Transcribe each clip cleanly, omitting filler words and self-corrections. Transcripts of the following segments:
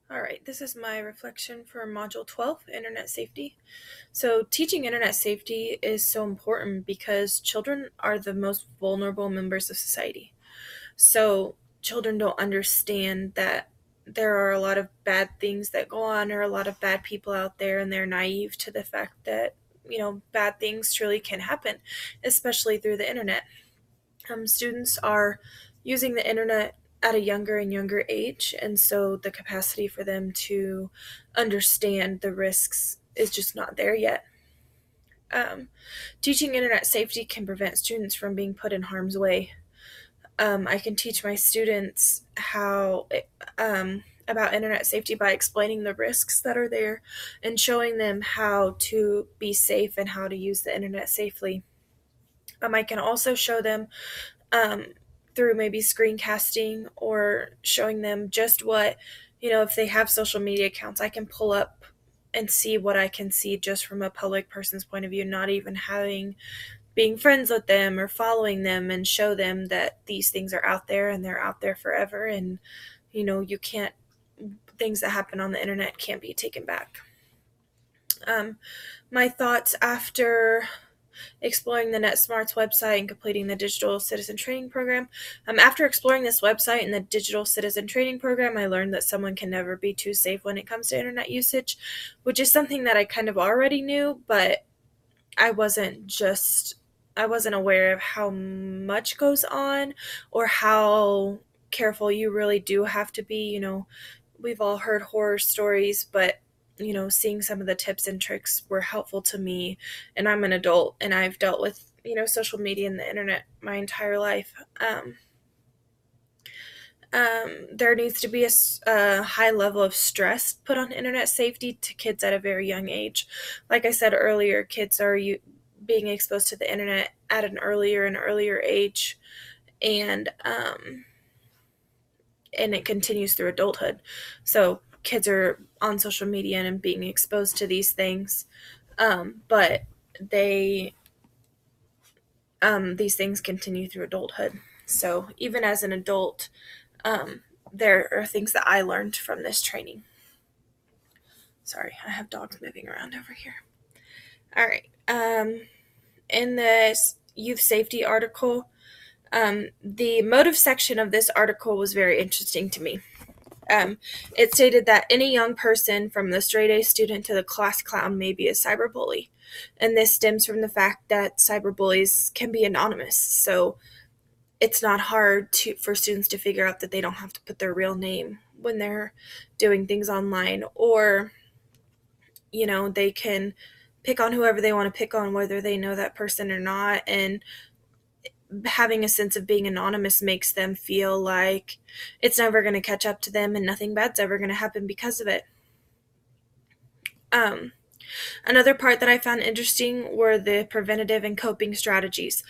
All right, this is my reflection for Module 12, Internet Safety. So, teaching internet safety is so important because children are the most vulnerable members of society. So, children don't understand that there are a lot of bad things that go on or a lot of bad people out there, and they're naive to the fact that, bad things truly can happen, especially through the internet. Students are using the internet at a younger and younger age, and so the capacity for them to understand the risks is just not there yet. Um, Teaching internet safety can prevent students from being put in harm's way. I can teach my students about internet safety by explaining the risks that are there and showing them how to be safe and how to use the internet safely. I can also show them um, through maybe screencasting or showing them just what, if they have social media accounts, I can pull up and see what I can see just from a public person's point of view, not even being friends with them or following them, and show them that these things are out there and they're out there forever. And, you can't, things that happen on the internet can't be taken back. My thoughts after exploring the NetSmarts website and completing the Digital Citizen Training Program. After exploring this website and the Digital Citizen Training Program, I learned that someone can never be too safe when it comes to internet usage, which is something that I kind of already knew, but I wasn't just I wasn't aware of how much goes on or how careful you really do have to be. We've all heard horror stories, but seeing some of the tips and tricks were helpful to me. And I'm an adult and I've dealt with, social media and the internet my entire life. There needs to be a high level of stress put on internet safety to kids at a very young age. Like I said earlier, kids are being exposed to the internet at an earlier and earlier age, and it continues through adulthood. So kids are on social media and being exposed to these things, but they these things continue through adulthood. So even as an adult, there are things that I learned from this training. Sorry, I have dogs moving around over here. All right. In this youth safety article, the motive section of this article was very interesting to me. It stated that any young person, from the straight A student to the class clown, may be a cyberbully. And this stems from the fact that cyberbullies can be anonymous. So it's not hard for students to figure out that they don't have to put their real name when they're doing things online, or they can pick on whoever they want to pick on, whether they know that person or not. And having a sense of being anonymous makes them feel like it's never going to catch up to them and nothing bad's ever going to happen because of it. Another part that I found interesting were the preventative and coping strategies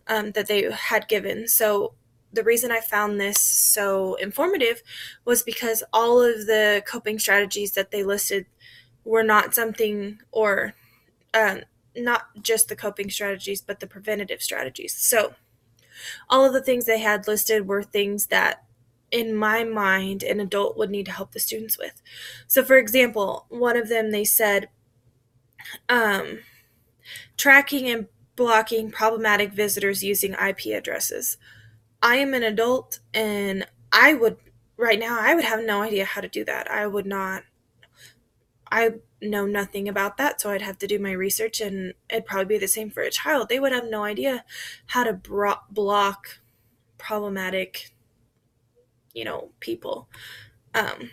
that they had given. So the reason I found this so informative was because all of the coping strategies that they listed were not something, or not just the coping strategies, but the preventative strategies. So all of the things they had listed were things that, in my mind, an adult would need to help the students with. So, for example, one of them, they said, um, tracking and blocking problematic visitors using IP addresses. I am an adult, and right now, I would have no idea how to do that. I know nothing about that, so I'd have to do my research, and it'd probably be the same for a child. They would have no idea how to block problematic, people. Um,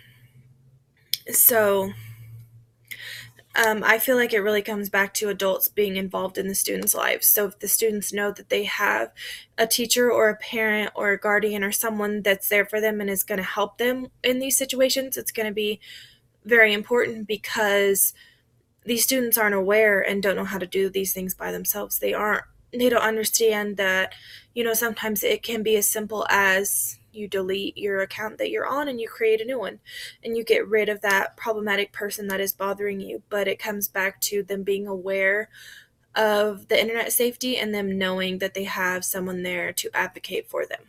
so I feel like it really comes back to adults being involved in the students' lives. So if the students know that they have a teacher or a parent or a guardian or someone that's there for them and is going to help them in these situations, it's going to be very important, because these students aren't aware and don't know how to do these things by themselves. They don't understand that, sometimes it can be as simple as you delete your account that you're on and you create a new one and you get rid of that problematic person that is bothering you. But it comes back to them being aware of the internet safety and them knowing that they have someone there to advocate for them.